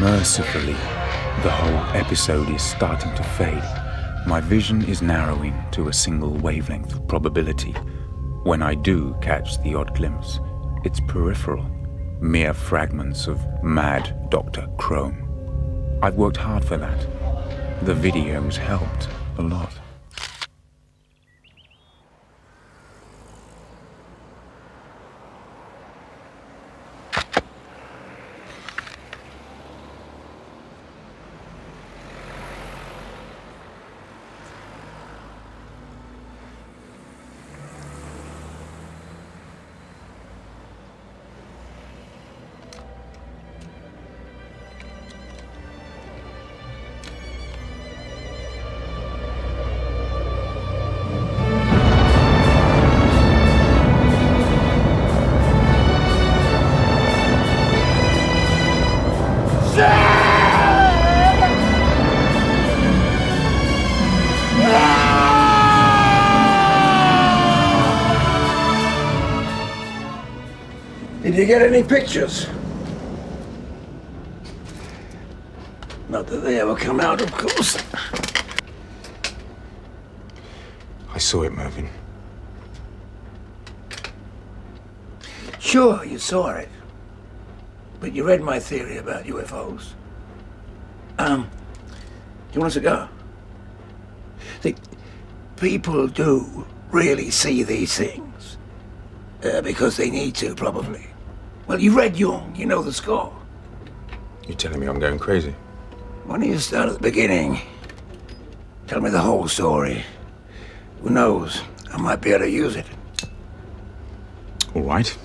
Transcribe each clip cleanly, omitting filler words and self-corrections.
Mercifully, the whole episode is starting to fade. My vision is narrowing to a single wavelength of probability. When I do catch the odd glimpse, it's peripheral, mere fragments of mad Dr. Crone. I've worked hard for that. The videos helped a lot. Did you get any pictures? Not that they ever come out, of course. I saw it, Mervyn. Sure, you saw it. But you read my theory about UFOs. Do you want a cigar? See, people do really see these things. Because they need to, probably. Well, you read Jung, you know the score. You're telling me I'm going crazy? Why don't you start at the beginning? Tell me the whole story. Who knows? I might be able to use it. All right.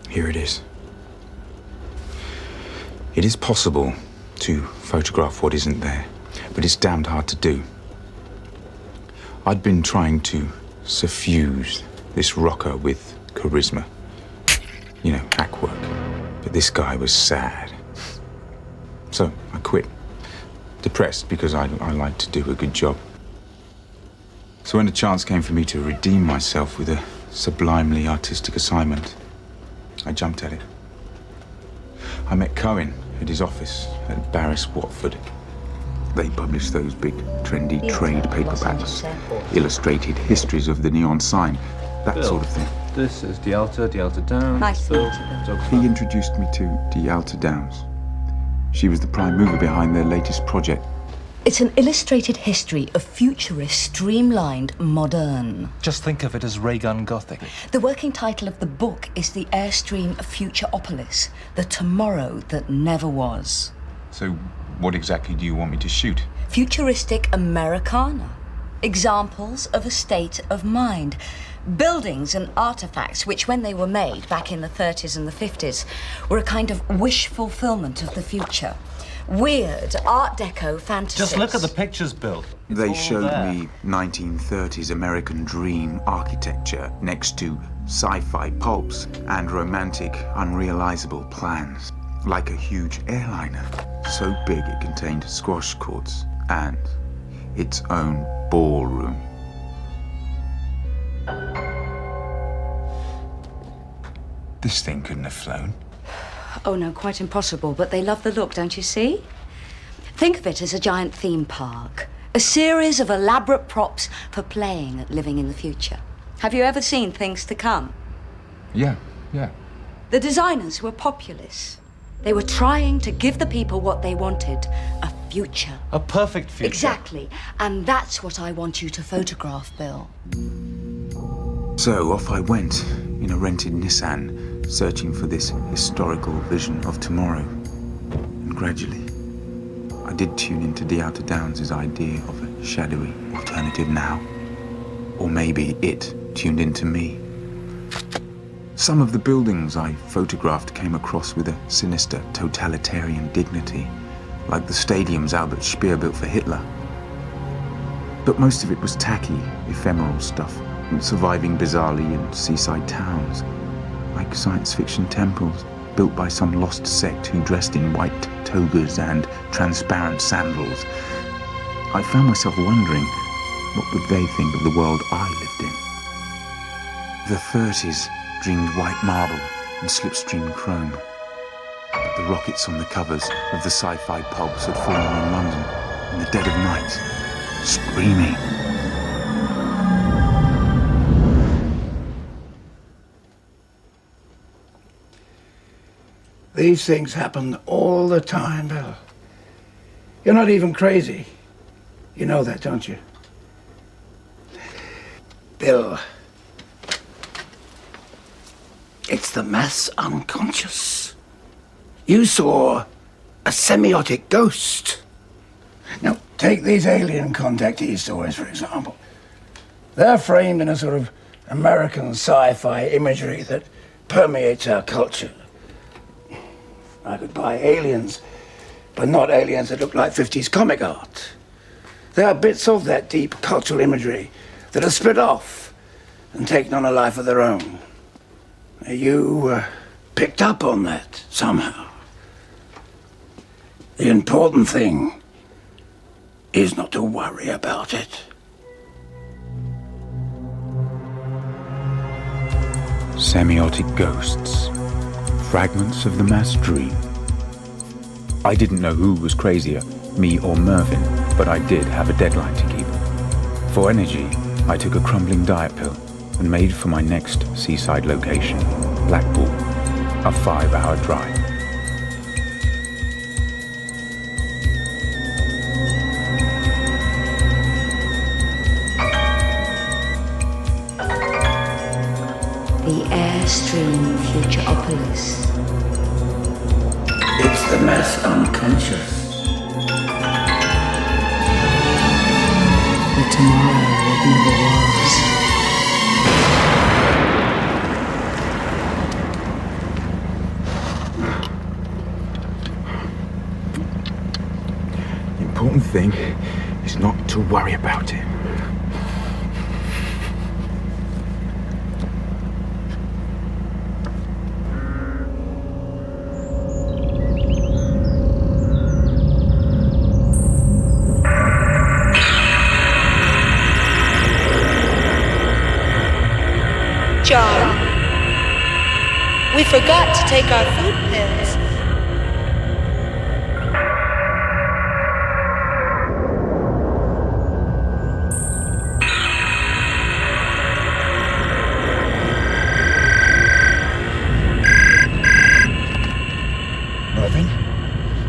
Here it is. It is possible to photograph what isn't there, but it's damned hard to do. I'd been trying to suffuse this rocker with charisma. You know, hack work. But this guy was sad. So I quit. Depressed because I like to do a good job. So when a chance came for me to redeem myself with a sublimely artistic assignment, I jumped at it. I met Cohen at his office at Barris, Watford. They publish those big, trendy trade paperbacks, illustrated histories of the neon sign, that Bill, sort of thing. This is D'Alta Downs. Nice to Bill, meet you. He introduced me to D'Alta Downs. She was the prime mover behind their latest project. It's an illustrated history of futurist, streamlined, modern. Just think of it as ray gun gothic. The working title of the book is The Airstream of Futureopolis, the tomorrow that never was. So what exactly do you want me to shoot? Futuristic Americana. Examples of a state of mind. Buildings and artifacts which, when they were made back in the 30s and the 50s, were a kind of wish fulfillment of the future. Weird Art Deco fantasies. Just look at the pictures, Bill. It's They all showed there. me 1930s American dream architecture next to sci-fi pulps and romantic, unrealizable plans. Like a huge airliner, so big it contained squash courts and its own ballroom. This thing couldn't have flown. Oh no, quite impossible, but they love the look, don't you see? Think of it as a giant theme park. A series of elaborate props for playing at living in the future. Have you ever seen Things to Come? Yeah. The designers were populists. They were trying to give the people what they wanted, a future. A perfect future. Exactly. And that's what I want you to photograph, Bill. So off I went in a rented Nissan, searching for this historical vision of tomorrow. And gradually, I did tune into D'Alta Downs' idea of a shadowy alternative now. Or maybe it tuned into me. Some of the buildings I photographed came across with a sinister totalitarian dignity, like the stadiums Albert Speer built for Hitler. But most of it was tacky, ephemeral stuff, surviving bizarrely in seaside towns, like science fiction temples built by some lost sect who dressed in white togas and transparent sandals. I found myself wondering, what would they think of the world I lived in? The 30s dreamed white marble and slipstream chrome. the rockets on the covers of the sci-fi pulps had fallen on London in the dead of night, screaming. These things happen all the time, Bill. You're not even crazy. You know that, don't you? Bill, it's the mass unconscious. You saw a semiotic ghost. Now, take these alien contactee stories, for example. They're framed in a sort of American sci-fi imagery that permeates our culture. I could buy aliens, but not aliens that look like 50s comic art. There are bits of that deep cultural imagery that are split off and taken on a life of their own. You picked up on that somehow. The important thing is not to worry about it. Semiotic ghosts. Fragments of the mass dream. I didn't know who was crazier, me or Mervyn, but I did have a deadline to keep. For energy, I took a crumbling diet pill and made for my next seaside location, Blackpool, a 5-hour drive. The Airstream Futuropolis. It's the mass unconscious. The tomorrow that never was. The important thing is not to worry about it. John, we forgot to take our food pills.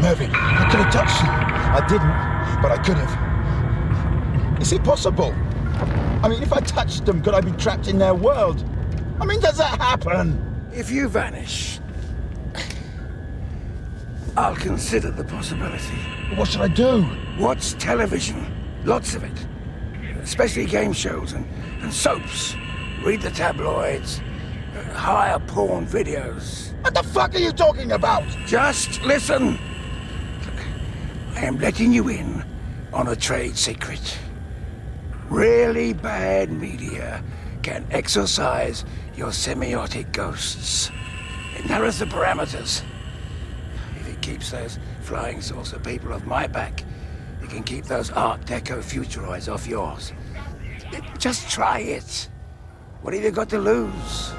Mervyn, I could have touched you. I didn't, but I could have. Is it possible? I mean, if I touched them, could I be trapped in their world? I mean, does that happen? If you vanish, I'll consider the possibility. What should I do? Watch television. Lots of it. Especially game shows and soaps. Read the tabloids. Hire porn videos. What the fuck are you talking about? Just listen. I am letting you in on a trade secret. Really bad media can exorcise your semiotic ghosts. It narrows the parameters. If it keeps those flying saucer people off my back, it can keep those Art Deco futuroids off yours. Just try it. What have you got to lose?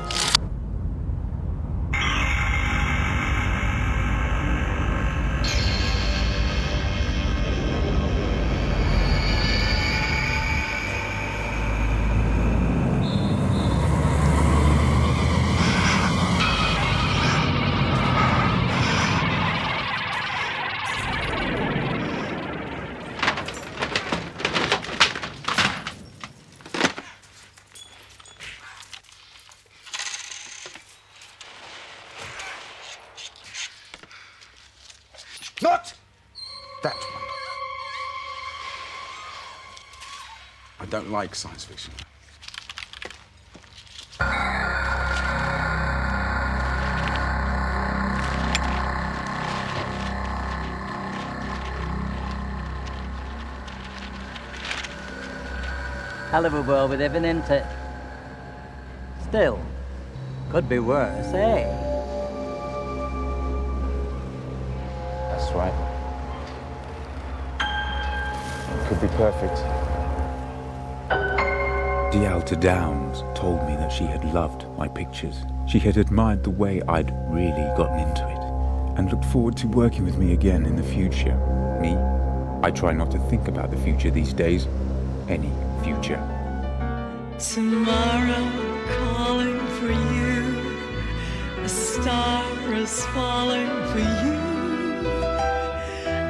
Not that one. I don't like science fiction. Hell of a world we live in, isn't it? Still, could be worse, eh? That's right. It could be perfect. D'Alta Downs told me that she had loved my pictures. She had admired the way I'd really gotten into it. and looked forward to working with me again in the future. Me? I try not to think about the future these days. Any future. Tomorrow calling for you. A star is falling for you.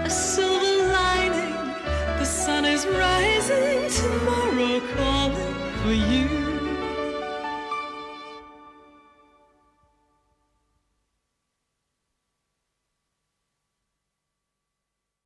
A silver lining. The sun is rising. Tomorrow calling for you.